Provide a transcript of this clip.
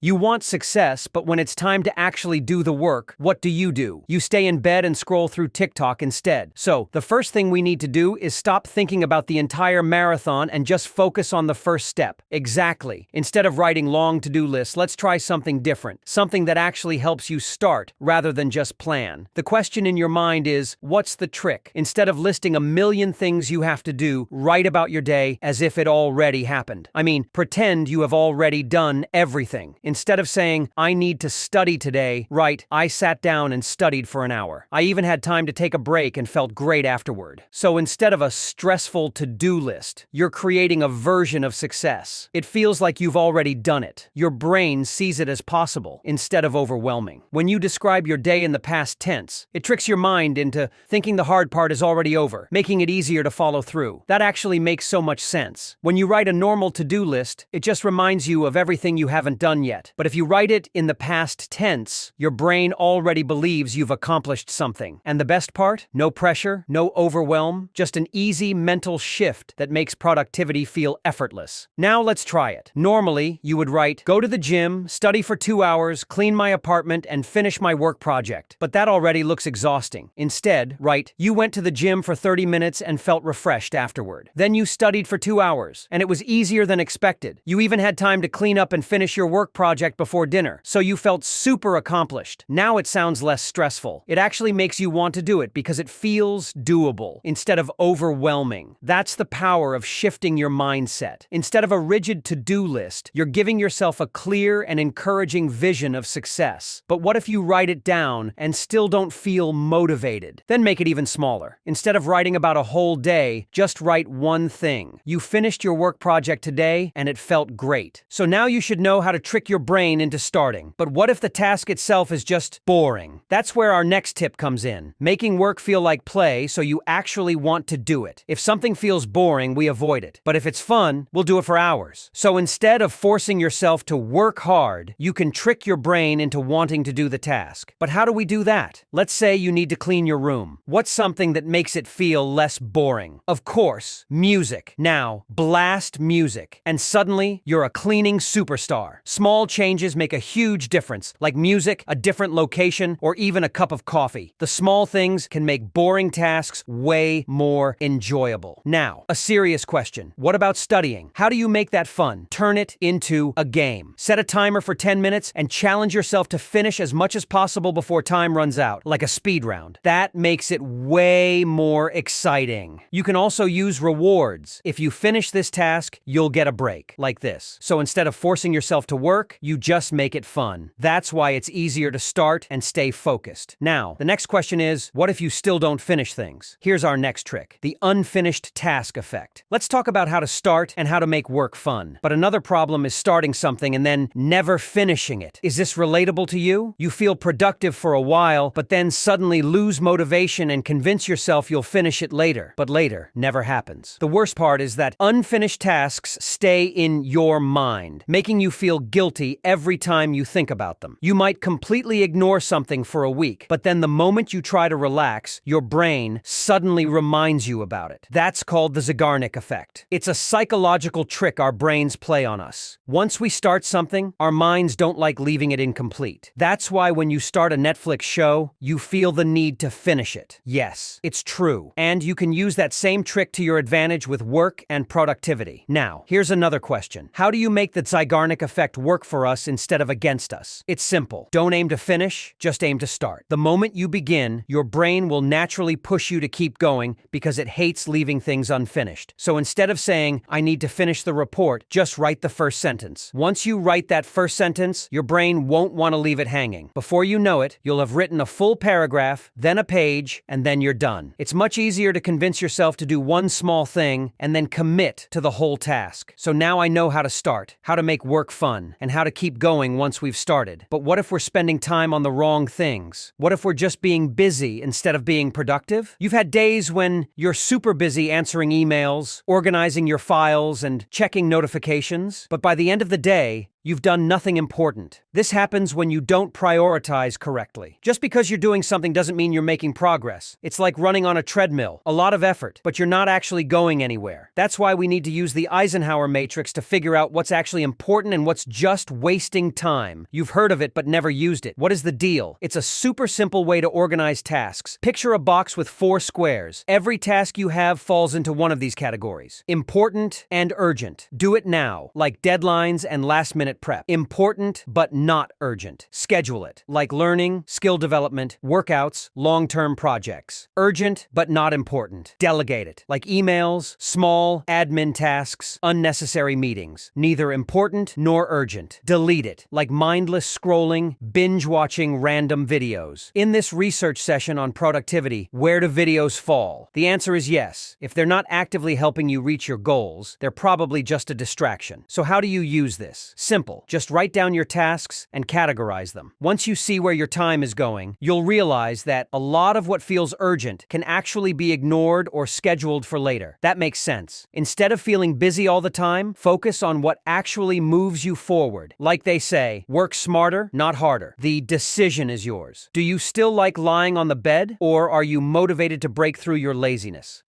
You want success, but when it's time to actually do the work, what do? You stay in bed and scroll through TikTok instead. So, the first thing we need to do is stop thinking about the entire marathon and just focus on the first step. Exactly. Instead of writing long to-do lists, let's try something different. Something that actually helps you start rather than just plan. The question in your mind is, what's the trick? Instead of listing a million things you have to do, write about your day as if it already happened. Pretend you have already done everything. Instead of saying, I need to study today, write, I sat down and studied for an hour. I even had time to take a break and felt great afterward. So instead of a stressful to-do list, you're creating a version of success. It feels like you've already done it. Your brain sees it as possible instead of overwhelming. When you describe your day in the past tense, it tricks your mind into thinking the hard part is already over, making it easier to follow through. That actually makes so much sense. When you write a normal to-do list, it just reminds you of everything you haven't done yet. But if you write it in the past tense, your brain already believes you've accomplished something. And the best part? No pressure, no overwhelm, just an easy mental shift that makes productivity feel effortless. Now let's try it. Normally, you would write, go to the gym, study for 2 hours, clean my apartment, and finish my work project. But that already looks exhausting. Instead, write, you went to the gym for 30 minutes and felt refreshed afterward. Then you studied for 2 hours, and it was easier than expected. You even had time to clean up and finish your work project before dinner, so you felt super accomplished. Now it sounds less stressful. It actually makes you want to do it because it feels doable instead of overwhelming. That's the power of shifting your mindset. Instead of a rigid to-do list, you're giving yourself a clear and encouraging vision of success. But what if you write it down and still don't feel motivated? Then make it even smaller. Instead of writing about a whole day, just write one thing. You finished your work project today and it felt great. So now you should know how to trick your brain into starting. But what if the task itself is just boring? That's where our next tip comes in. Making work feel like play so you actually want to do it. If something feels boring, we avoid it. But if it's fun, we'll do it for hours. So instead of forcing yourself to work hard, you can trick your brain into wanting to do the task. But how do we do that? Let's say you need to clean your room. What's something that makes it feel less boring? Of course, music. Now, blast music. And suddenly, you're a cleaning superstar. Small changes make a huge difference, like music, a different location, or even a cup of coffee. The small things can make boring tasks way more enjoyable. Now, a serious question. What about studying? How do you make that fun? Turn it into a game. Set a timer for 10 minutes and challenge yourself to finish as much as possible before time runs out, like a speed round. That makes it way more exciting. You can also use rewards. If you finish this task, you'll get a break, like this. So instead of forcing yourself to work, you just make it fun. That's why it's easier to start and stay focused. Now, the next question is, what if you still don't finish things? Here's our next trick, the unfinished task effect. Let's talk about how to start and how to make work fun. But another problem is starting something and then never finishing it. Is this relatable to you? You feel productive for a while, but then suddenly lose motivation and convince yourself you'll finish it later. But later never happens. The worst part is that unfinished tasks stay in your mind, making you feel guilty every time you think about them. You might completely ignore something for a week, but then the moment you try to relax, your brain suddenly reminds you about it. That's called the Zeigarnik effect. It's a psychological trick our brains play on us. Once we start something, our minds don't like leaving it incomplete. That's why when you start a Netflix show, you feel the need to finish it. Yes, it's true. And you can use that same trick to your advantage with work and productivity. Now, here's another question. How do you make the Zeigarnik effect work for us instead of against us? It's simple. Don't aim to finish, just aim to start. The moment you begin, your brain will naturally push you to keep going because it hates leaving things unfinished. So instead of saying, I need to finish the report, just write the first sentence. Once you write that first sentence, your brain won't want to leave it hanging. Before you know it, you'll have written a full paragraph, then a page, and then you're done. It's much easier to convince yourself to do one small thing and then commit to the whole task. So now I know how to start, how to make work fun, and how to keep going once we've started. But what if we're spending time on the wrong things? What if we're just being busy instead of being productive? You've had days when you're super busy answering emails, organizing your files, and checking notifications, but by the end of the day, You've done nothing important. This happens when you don't prioritize correctly. Just because you're doing something doesn't mean you're making progress. It's like running on a treadmill. A lot of effort, but you're not actually going anywhere. That's why we need to use the Eisenhower matrix to figure out what's actually important and what's just wasting time. You've heard of it but never used it. What is the deal? It's a super simple way to organize tasks. Picture a box with 4 squares. Every task you have falls into one of these categories: important and urgent. Do it now, like deadlines and last-minute prep. Important but not urgent. Schedule it, like learning, skill development, workouts, long-term projects. Urgent but not important. Delegate it, like emails, small admin tasks, unnecessary meetings. Neither important nor urgent. Delete it, like mindless scrolling, binge-watching random videos. In this research session on productivity, where do videos fall? The answer is yes. If they're not actively helping you reach your goals, they're probably just a distraction. So how do you use this? Simple. Just write down your tasks and categorize them. Once you see where your time is going, you'll realize that a lot of what feels urgent can actually be ignored or scheduled for later. That makes sense. Instead of feeling busy all the time, focus on what actually moves you forward. Like they say, work smarter, not harder. The decision is yours. Do you still like lying on the bed, or are you motivated to break through your laziness?